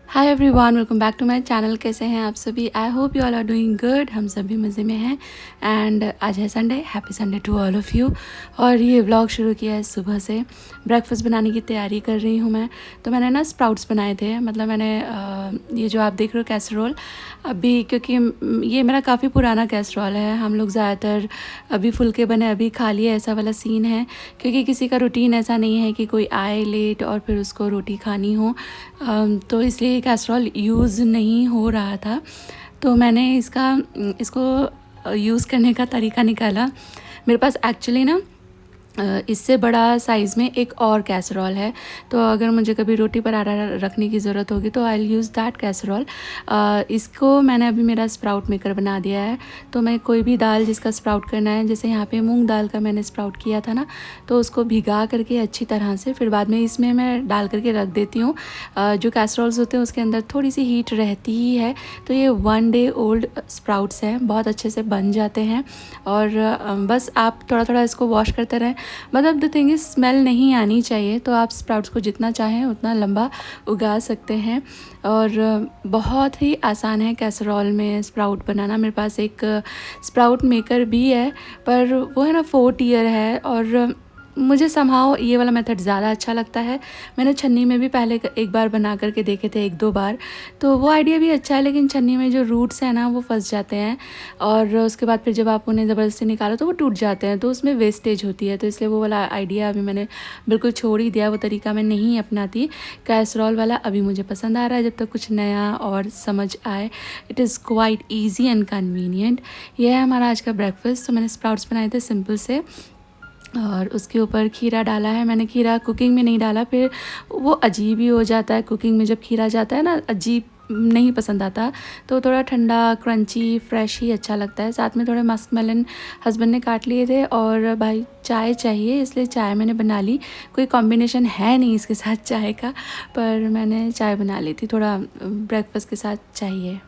Hi everyone, welcome back to my channel. कैसे हैं आप सभी? I hope you all are doing good. हम सभी मज़े में हैं। एंड आज है Sunday. Happy Sunday to all of you. और ये व्लॉग शुरू किया है सुबह से। ब्रेकफास्ट बनाने की तैयारी कर रही हूँ मैं। तो मैंने ना स्प्राउट्स बनाए थे। मतलब मैंने ये जो आप देख रहे हो कैसरोल, अभी क्योंकि ये मेरा काफ़ी पुराना कैसरोल है। हम लोग ज़्यादातर अभी फुल्के बने अभी खा लिए, ऐसा वाला सीन है। क्योंकि किसी का रूटीन ऐसा नहीं है कि कोई आए लेट और फिर उसको रोटी खानी हो। तो इसलिए कैसरोल यूज़ नहीं हो रहा था। तो मैंने इसको यूज़ करने का तरीका निकाला। मेरे पास एक्चुअली ना इससे बड़ा साइज़ में एक और कैसरोल है। तो अगर मुझे कभी रोटी पराठा रखने की ज़रूरत होगी तो I will use that casserole. इसको मैंने अभी मेरा स्प्राउट मेकर बना दिया है। तो मैं कोई भी दाल जिसका स्प्राउट करना है, जैसे यहाँ पे मूंग दाल का मैंने स्प्राउट किया था ना, तो उसको भिगा करके अच्छी तरह से फिर बाद में इसमें मैं डाल करके रख देती हूँ। जो कैसरोल्स होते हैं उसके अंदर थोड़ी सी हीट रहती ही है। तो ये 1 डे ओल्ड स्प्राउट्स हैं, बहुत अच्छे से बन जाते हैं। और बस आप थोड़ा थोड़ा इसको वॉश करते रहें। मतलब द थिंग इज स्मेल नहीं आनी चाहिए। तो आप स्प्राउट्स को जितना चाहें उतना लंबा उगा सकते हैं। और बहुत ही आसान है कैसरोल में स्प्राउट बनाना। मेरे पास एक स्प्राउट मेकर भी है, पर वो है ना 4 टियर है। और मुझे समहाउ ये वाला मेथड ज़्यादा अच्छा लगता है। मैंने छन्नी में भी पहले एक बार बना करके देखे थे, 1-2 बार। तो वो आइडिया भी अच्छा है, लेकिन छन्नी में जो रूट्स हैं ना वो फंस जाते हैं। और उसके बाद फिर जब आप उन्हें ज़बरदस्ती निकालो तो वो टूट जाते हैं, तो उसमें वेस्टेज होती है। तो इसलिए वो वाला आइडिया अभी मैंने बिल्कुल छोड़ ही दिया। वो तरीका मैं नहीं अपनाती। कैसरोल वाला अभी मुझे पसंद आ रहा है, जब तक कुछ नया और समझ आए। It is quite easy and convenient. यह है हमारा आज का ब्रेकफास्ट। तो मैंने स्प्राउट्स बनाए थे सिंपल से, और उसके ऊपर खीरा डाला है मैंने। खीरा कुकिंग में नहीं डाला, फिर वो अजीब ही हो जाता है। कुकिंग में जब खीरा जाता है ना, अजीब नहीं पसंद आता। तो थोड़ा ठंडा क्रंची फ्रेश ही अच्छा लगता है। साथ में थोड़े मस्क मेलन हस्बैंड ने काट लिए थे, और भाई चाय चाहिए इसलिए चाय मैंने बना ली। कोई कॉम्बिनेशन है नहीं इसके साथ चाय का, पर मैंने चाय बना ली थी। थोड़ा ब्रेकफास्ट के साथ चाहिए।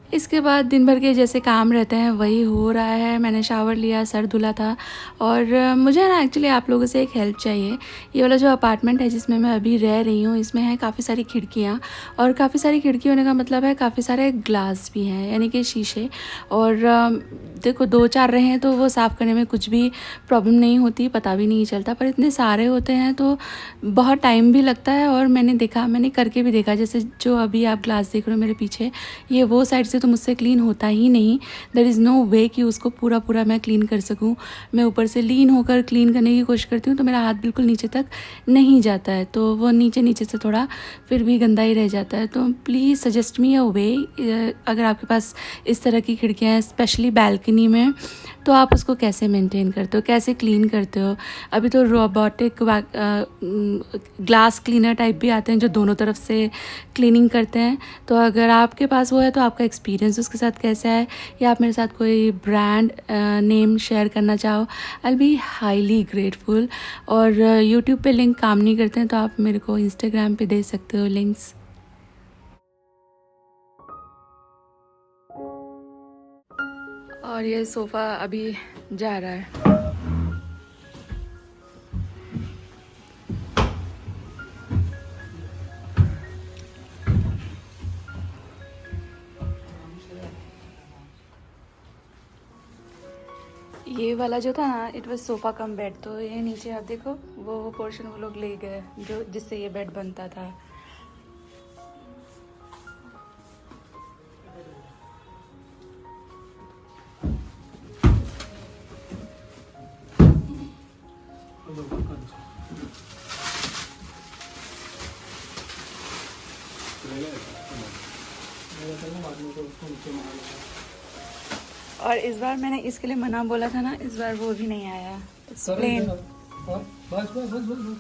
इसके बाद दिन भर के जैसे काम रहते हैं वही हो रहा है। मैंने शावर लिया, सर धुला था। और मुझे ना एक्चुअली आप लोगों से एक हेल्प चाहिए। ये वाला जो अपार्टमेंट है जिसमें मैं अभी रह रही हूँ, इसमें है काफ़ी सारी खिड़कियाँ। और काफ़ी सारी खिड़की होने का मतलब है काफ़ी सारे ग्लास भी हैं, यानी कि शीशे। और देखो 2-4 रहे हैं तो वो साफ़ करने में कुछ भी प्रॉब्लम नहीं होती, पता भी नहीं चलता। पर इतने सारे होते हैं तो बहुत टाइम भी लगता है। और मैंने करके भी देखा, जैसे जो अभी आप ग्लास देख रहे हो मेरे पीछे, ये वो साइड से तो मुझसे क्लीन होता ही नहीं। देयर इज़ नो वे कि उसको पूरा पूरा मैं क्लीन कर सकूं। मैं ऊपर से लीन होकर क्लीन करने की कोशिश करती हूँ तो मेरा हाथ बिल्कुल नीचे तक नहीं जाता है, तो वो नीचे नीचे से थोड़ा फिर भी गंदा ही रह जाता है। तो प्लीज़ सजेस्ट मी अ वे। अगर आपके पास इस तरह की खिड़कियाँ हैं, स्पेशली बैल्कनी में, तो आप उसको कैसे मेंटेन करते हो, कैसे क्लीन करते हो? अभी तो रोबोटिक ग्लास क्लीनर टाइप भी आते हैं जो दोनों तरफ से क्लीनिंग करते हैं। तो अगर आपके पास वो है तो आपका एक्सपीरियंस उसके साथ कैसा है, या आप मेरे साथ कोई ब्रांड नेम शेयर करना चाहो, I will be highly grateful. और यूट्यूब पे लिंक काम नहीं करते हैं तो आप मेरे को इंस्टाग्राम पे दे सकते हो लिंक्स। और ये सोफ़ा अभी जा रहा है। ये वाला जो था ना, it was sofa cum bed, तो ये नीचे आप देखो वो पोर्शन वो लोग ले गए जो जिससे ये बेड बनता था। और इस बार मैंने इसके लिए मना बोला था ना, इस बार वो भी नहीं आया, प्लेन। बस बस बस बस बस।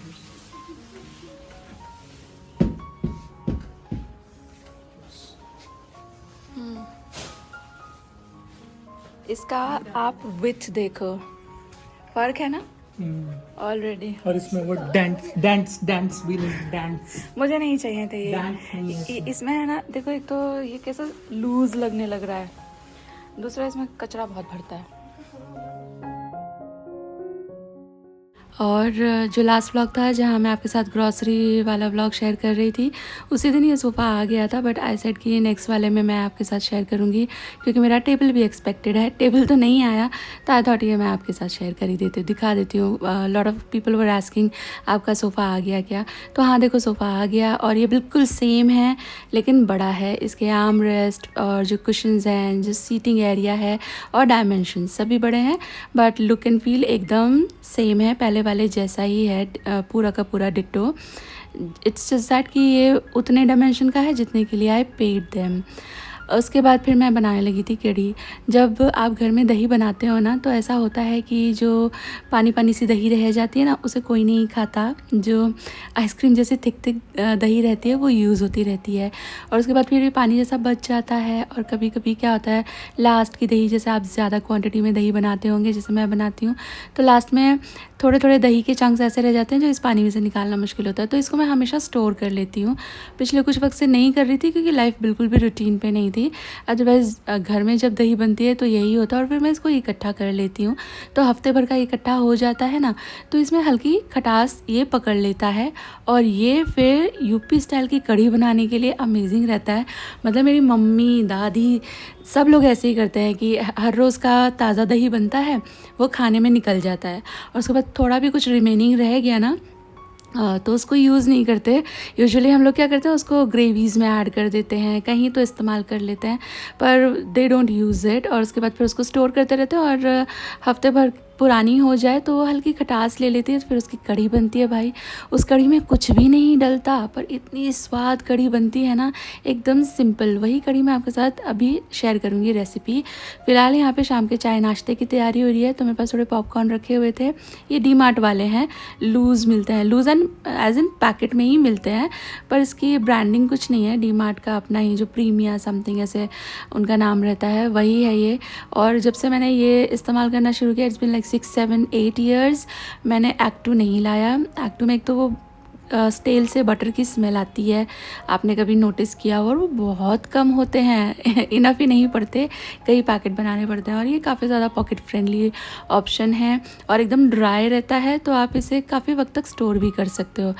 इसका आप विथ देखो, फर्क है ना ऑलरेडी। और इसमें वो डेंट्स डेंट्स डेंट्स भी डेंट्स मुझे नहीं चाहिए थे डेंट्स नहीं है ये। इसमें है ना, देखो एक तो ये कैसा लूज लगने लग रहा है, दूसरा इसमें कचरा बहुत भरता है। और जो लास्ट व्लॉग था जहाँ मैं आपके साथ ग्रॉसरी वाला व्लॉग शेयर कर रही थी, उसी दिन ये सोफ़ा आ गया था, बट आई सेड कि नेक्स्ट वाले में मैं आपके साथ शेयर करूँगी क्योंकि मेरा टेबल भी एक्सपेक्टेड है। टेबल तो नहीं आया तो आई थॉट ये मैं आपके साथ शेयर कर ही देती हूँ, दिखा देती हूँ। Lot of people were asking आपका सोफ़ा आ गया क्या, तो हाँ देखो सोफ़ा आ गया और ये बिल्कुल सेम है लेकिन बड़ा है। इसके आर्म रेस्ट और जो कुशन्स हैं, जो सीटिंग एरिया है और डायमेंशन सभी बड़े हैं, बट लुक एंड फील एकदम सेम है, पहले वाले जैसा ही है, पूरा का पूरा डिट्टो। इट्स जस्ट दैट कि ये उतने डायमेंशन का है जितने के लिए आई पेड देम। उसके बाद फिर मैं बनाने लगी थी कढ़ी। जब आप घर में दही बनाते हो ना, तो ऐसा होता है कि जो पानी पानी सी दही रह जाती है ना, उसे कोई नहीं खाता। जो आइसक्रीम जैसे थिक थिक दही रहती है वो यूज़ होती रहती है, और उसके बाद फिर ये पानी जैसा बच जाता है। और कभी कभी क्या होता है, लास्ट की दही, जैसे आप ज़्यादा क्वांटिटी में दही बनाते होंगे जैसे मैं बनाती हूँ, तो लास्ट में थोड़े थोड़े दही के चंक्स ऐसे रह जाते हैं जो इस पानी में से निकालना मुश्किल होता है, तो इसको मैं हमेशा स्टोर कर लेती हूँ। पिछले कुछ वक्त से नहीं कर रही थी क्योंकि लाइफ बिल्कुल भी रूटीन पे नहीं थी, अदरवाइज़ घर में जब दही बनती है तो यही होता है। और फिर मैं इसको इकट्ठा कर लेती हूँ, तो हफ्ते भर का इकट्ठा हो जाता है ना, तो इसमें हल्की खटास ये पकड़ लेता है। और ये फिर यूपी स्टाइल की कढ़ी बनाने के लिए अमेजिंग रहता है। मतलब मेरी मम्मी, दादी, सब लोग ऐसे ही करते हैं कि हर रोज़ का ताज़ा दही बनता है, वो खाने में निकल जाता है, और उसके बाद थोड़ा भी कुछ रिमेनिंग रह गया ना, तो उसको यूज़ नहीं करते। यूजुअली हम लोग क्या करते हैं, उसको ग्रेवीज़ में ऐड कर देते हैं, कहीं तो इस्तेमाल कर लेते हैं, पर दे डोंट यूज़ इट। और उसके बाद फिर उसको स्टोर करते रहते हैं, और हफ्ते भर पुरानी हो जाए तो वो हल्की खटास ले लेती है, फिर उसकी कढ़ी बनती है। भाई उस कढ़ी में कुछ भी नहीं डलता, पर इतनी स्वाद कढ़ी बनती है ना, एकदम सिंपल। वही कढ़ी मैं आपके साथ अभी शेयर करूँगी रेसिपी। फ़िलहाल यहाँ पे शाम के चाय नाश्ते की तैयारी हो रही है, तो मेरे पास थोड़े पॉपकॉर्न रखे हुए थे। ये डी मार्ट वाले हैं, लूज़ मिलते हैं, loose and as in packet में ही मिलते हैं, पर इसकी ब्रांडिंग कुछ नहीं है। डी मार्ट का अपना ही जो प्रीमिया समथिंग ऐसे उनका नाम रहता है, वही है ये। और जब से मैंने ये इस्तेमाल करना शुरू किया, इट्स बिन लाइक 6, 7, 8 ईयर्स, मैंने एक्ट 2 नहीं लाया। एक्ट 2 में एक तो वो तेल से बटर की स्मेल आती है, आपने कभी नोटिस किया, और वो बहुत कम होते हैं, इनफ ही नहीं पड़ते, कई पैकेट बनाने पड़ते हैं। और ये काफ़ी ज़्यादा पॉकेट फ्रेंडली ऑप्शन है, और एकदम ड्राई रहता है, तो आप इसे काफ़ी वक्त तक स्टोर भी कर सकते हो।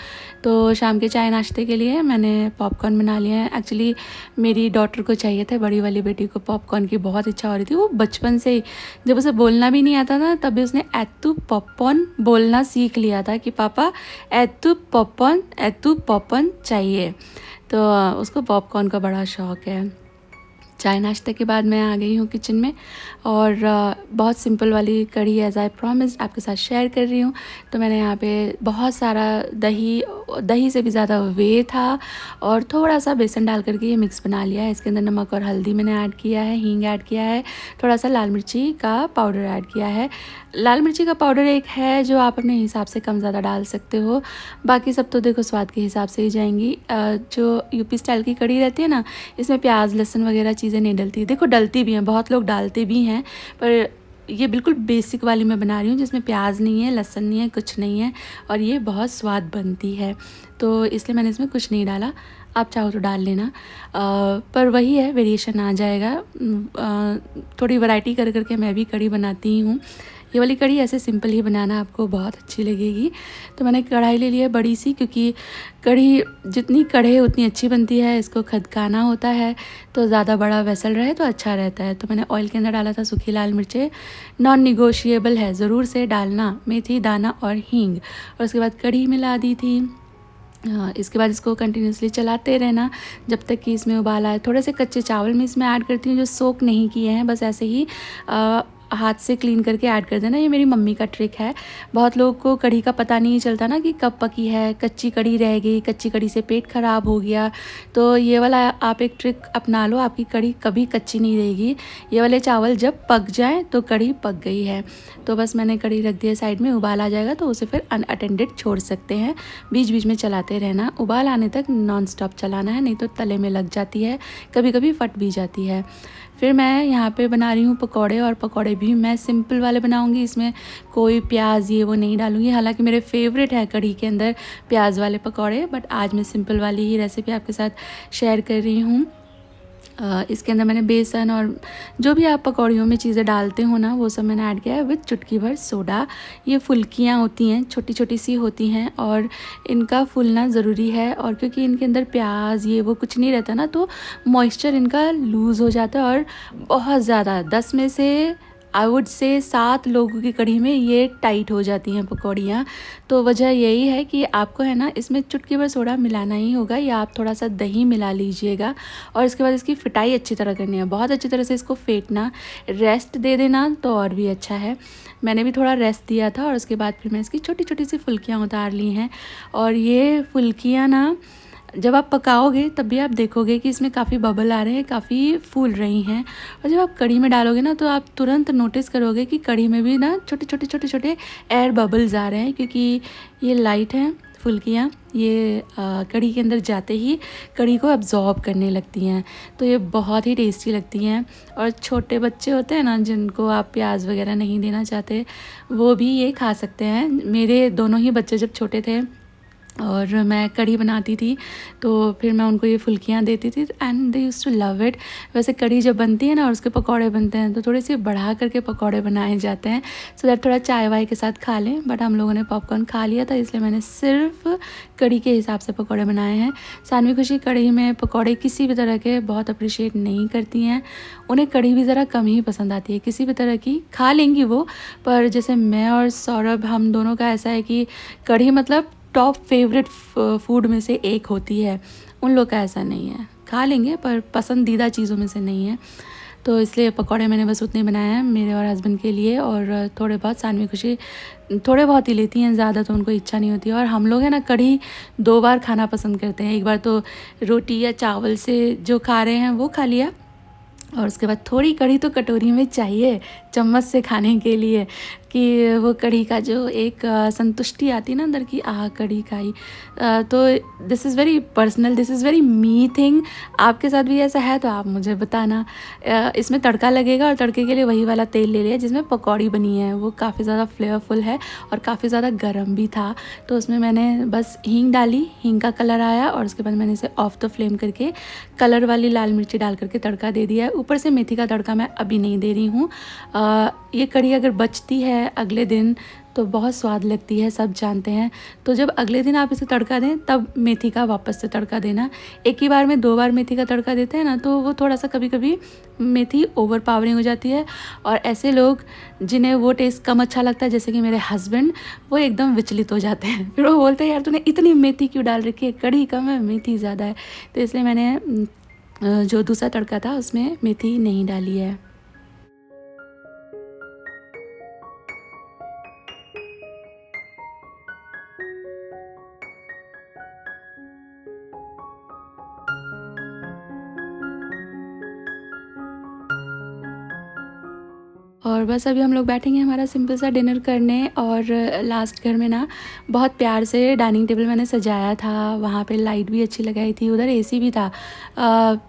तो शाम के चाय नाश्ते के लिए मैंने पॉपकॉर्न बना लिया है। एक्चुअली मेरी डॉटर को चाहिए थे, बड़ी वाली बेटी को पॉपकॉर्न की बहुत इच्छा हो रही थी। वो बचपन से ही, जब उसे बोलना भी नहीं आता था, तभी उसने एत्तू पॉपकॉर्न बोलना सीख लिया था कि पापा एत्तू पॉपकॉर्न चाहिए। तो उसको पॉपकॉर्न का बड़ा शौक़ है। चाय नाश्ते के बाद मैं आ गई हूँ किचन में, और बहुत सिंपल वाली कढ़ी एज आई प्रॉमिस आपके साथ शेयर कर रही हूँ। तो मैंने यहाँ पे बहुत सारा दही से भी ज़्यादा वे था, और थोड़ा सा बेसन डाल करके ये मिक्स बना लिया है। इसके अंदर नमक और हल्दी मैंने ऐड किया है, हींग ऐड किया है, थोड़ा सा लाल मिर्ची का पाउडर ऐड किया है। लाल मिर्ची का पाउडर एक है जो आप अपने हिसाब से कम ज़्यादा डाल सकते हो, बाकी सब तो देखो स्वाद के हिसाब से ही जाएंगी। जो यूपी स्टाइल की कढ़ी रहती है ना, इसमें प्याज लहसुन वगैरह चीज़ें नहीं डलती। देखो डलती भी हैं, बहुत लोग डालते भी हैं, पर ये बिल्कुल बेसिक वाली मैं बना रही हूँ जिसमें प्याज नहीं है, लहसुन नहीं है, कुछ नहीं है, और ये बहुत स्वाद बनती है। तो इसलिए मैंने इसमें कुछ नहीं डाला, आप चाहो तो डाल लेना। पर वही है, वेरिएशन आ जाएगा। थोड़ी वैरायटी कर करके मैं भी कढ़ी बनाती हूँ। ये वाली कढ़ी ऐसे सिंपल ही बनाना, आपको बहुत अच्छी लगेगी। तो मैंने कढ़ाई ले ली है बड़ी सी, क्योंकि कढ़ी जितनी कढ़े उतनी अच्छी बनती है। इसको खदकाना होता है तो ज़्यादा बड़ा वेसल रहे तो अच्छा रहता है। तो मैंने ऑयल के अंदर डाला था सूखी लाल मिर्चें, नॉन निगोशिएबल है, ज़रूर से डालना, मेथी दाना और हींग। और उसके बाद कढ़ी मिला दी थी। इसके बाद इसको कंटिन्यूसली चलाते रहना जब तक कि इसमें उबाल आए। थोड़े से कच्चे चावल मैं इसमें ऐड करती हूँ जो सोक नहीं किए हैं, बस ऐसे ही हाथ से क्लीन करके ऐड कर देना। ये मेरी मम्मी का ट्रिक है। बहुत लोगों को कढ़ी का पता नहीं चलता ना कि कब पकी है, कच्ची कढ़ी रह गई, कच्ची कढ़ी से पेट ख़राब हो गया। तो ये वाला आप एक ट्रिक अपना लो, आपकी कढ़ी कभी कच्ची नहीं रहेगी। ये वाले चावल जब पक जाए तो कढ़ी पक गई है। तो बस मैंने कढ़ी रख दिया साइड में, उबाल आ जाएगा तो उसे फिर अनअटेंडेड छोड़ सकते हैं। बीच बीच में चलाते रहना, उबाल आने तक नॉन स्टॉप चलाना है, नहीं तो तले में लग जाती है, कभी कभी फट भी जाती है। फिर मैं यहाँ पे बना रही हूँ पकौड़े, और पकौड़े भी मैं सिंपल वाले बनाऊँगी, इसमें कोई प्याज ये वो नहीं डालूँगी। हालांकि मेरे फेवरेट है कढ़ी के अंदर प्याज वाले पकौड़े, बट आज मैं सिंपल वाली ही रेसिपी आपके साथ शेयर कर रही हूँ। इसके अंदर मैंने बेसन और जो भी आप पकौड़ियों में चीज़ें डालते हो ना, वो सब मैंने ऐड किया है विद चुटकी भर सोडा। ये फुल्कियाँ होती हैं, छोटी छोटी सी होती हैं, और इनका फूलना ज़रूरी है। और क्योंकि इनके अंदर प्याज ये वो कुछ नहीं रहता ना, तो मॉइस्चर इनका लूज़ हो जाता है। और बहुत ज़्यादा 10 में से आई वुड से 7 लोगों की कढ़ी में ये टाइट हो जाती हैं पकौड़ियाँ। तो वजह यही है कि आपको है ना इसमें चुटकी भर सोडा मिलाना ही होगा, या आप थोड़ा सा दही मिला लीजिएगा। और इसके बाद इसकी फिटाई अच्छी तरह करनी है, बहुत अच्छी तरह से इसको फेंटना, रेस्ट दे देना तो और भी अच्छा है। मैंने भी थोड़ा रेस्ट दिया था, और उसके बाद फिर मैं इसकी छोटी छोटी सी फुल्कियाँ उतार ली हैं। और ये फुल्कियाँ ना जब आप पकाओगे तब भी आप देखोगे कि इसमें काफ़ी बबल आ रहे हैं, काफ़ी फूल रही हैं। और जब आप कढ़ी में डालोगे ना, तो आप तुरंत नोटिस करोगे कि कढ़ी में भी ना छोटे छोटे छोटे छोटे एयर बबल्स आ रहे हैं, क्योंकि ये लाइट हैं फुल्कियाँ, ये कढ़ी के अंदर जाते ही कढ़ी को अब्जॉर्ब करने लगती हैं। तो ये बहुत ही टेस्टी लगती हैं। और छोटे बच्चे होते हैं ना, जिनको आप प्याज वगैरह नहीं देना चाहते, वो भी ये खा सकते हैं। मेरे दोनों ही बच्चे जब छोटे थे और मैं कढ़ी बनाती थी, तो फिर मैं उनको ये फुल्कियाँ देती थी, and they used to love it. वैसे कढ़ी जब बनती है ना और उसके पकौड़े बनते हैं, तो थोड़े से बढ़ा करके पकौड़े बनाए जाते हैं, सो दैट थोड़ा चाय वाय के साथ खा लें। बट हम लोगों ने पॉपकॉर्न खा लिया था, इसलिए मैंने सिर्फ कढ़ी के हिसाब से पकौड़े बनाए हैं। सानवी खुशी कढ़ी में पकौड़े किसी भी तरह के बहुत अप्रिशिएट नहीं करती हैं, उन्हें कढ़ी भी ज़रा कम ही पसंद आती है। किसी भी तरह की खा लेंगी वो, पर जैसे मैं और सौरभ, हम दोनों का ऐसा है कि कढ़ी मतलब टॉप फेवरेट फूड में से एक होती है। उन लोग का ऐसा नहीं है, खा लेंगे पर पसंदीदा चीज़ों में से नहीं है। तो इसलिए पकौड़े मैंने बस उतने बनाए हैं मेरे और हस्बैंड के लिए, और थोड़े बहुत सानवी खुशी थोड़े बहुत ही लेती हैं, ज़्यादा तो उनको इच्छा नहीं होती। और हम लोग हैं ना कढ़ी 2 बार खाना पसंद करते हैं। एक बार तो रोटी या चावल से जो खा रहे हैं वो खा लिया, और उसके बाद थोड़ी कढ़ी तो कटोरी में चाहिए चम्मच से खाने के लिए, कि वो कढ़ी का जो एक संतुष्टि आती है ना अंदर की, कढ़ी खाई। तो this is very personal, this is very me thing. आपके साथ भी ऐसा है तो आप मुझे बताना। इसमें तड़का लगेगा, और तड़के के लिए वही वाला तेल ले लिया जिसमें पकौड़ी बनी है। वो काफ़ी ज़्यादा फ्लेवरफुल है और काफ़ी ज़्यादा गर्म भी था। तो उसमें मैंने बस हींग डाली, हींग का कलर आया, और उसके बाद मैंने इसे ऑफ द फ्लेम करके कलर वाली लाल मिर्ची डाल करके तड़का दे दिया है। ऊपर से मेथी का तड़का मैं अभी नहीं दे रही हूँ। ये कढ़ी अगर बचती है अगले दिन तो बहुत स्वाद लगती है, सब जानते हैं। तो जब अगले दिन आप इसे तड़का दें तब मेथी का वापस से तड़का देना। एक ही बार में 2 बार मेथी का तड़का देते हैं ना, तो वो थोड़ा सा कभी कभी मेथी ओवर पावरिंग हो जाती है। और ऐसे लोग जिन्हें वो टेस्ट कम अच्छा लगता है, जैसे कि मेरे हस्बैंड, वो एकदम विचलित हो जाते हैं। फिर वो बोलते हैं यार तूने इतनी मेथी क्यों डाल रखी है, कढ़ी कम है मेथी ज़्यादा है। तो इसलिए मैंने जो दूसरा तड़का था उसमें मेथी नहीं डाली है। और बस अभी हम लोग बैठेंगे हमारा सिंपल सा डिनर करने। और लास्ट घर में ना बहुत प्यार से डाइनिंग टेबल मैंने सजाया था, वहाँ पे लाइट भी अच्छी लगाई थी, उधर एसी भी था।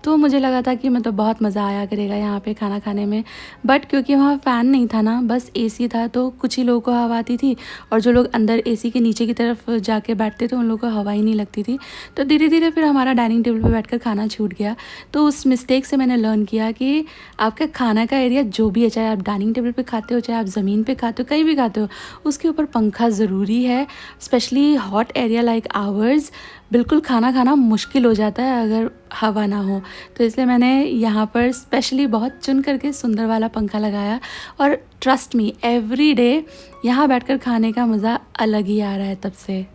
तो मुझे लगा था कि मतलब बहुत मज़ा आया करेगा यहाँ पे खाना खाने में। बट क्योंकि वहाँ फ़ैन नहीं था ना, बस एसी था, तो कुछ ही लोगों को हवा आती थी, और जो लोग अंदर एसी के नीचे की तरफ जाके बैठते थे उन लोगों को हवा ही नहीं लगती थी। तो धीरे धीरे फिर हमारा डाइनिंग टेबल पर बैठ खाना छूट गया। तो उस मिस्टेक से मैंने लर्न किया कि आपका खाना का एरिया जो भी है, चाहे आप डाइनिंग डाइनिंग टेबल पे खाते हो, चाहे आप ज़मीन पे खाते हो, कहीं भी खाते हो, उसके ऊपर पंखा ज़रूरी है। Specially hot area like ours बिल्कुल खाना खाना मुश्किल हो जाता है अगर हवा ना हो। तो इसलिए मैंने यहाँ पर स्पेशली बहुत चुन करके सुंदर वाला पंखा लगाया। और ट्रस्ट मी, एवरी डे यहाँ बैठकर खाने का मज़ा अलग ही आ रहा है तब से।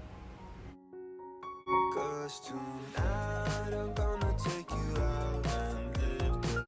'Cause tonight I'm gonna take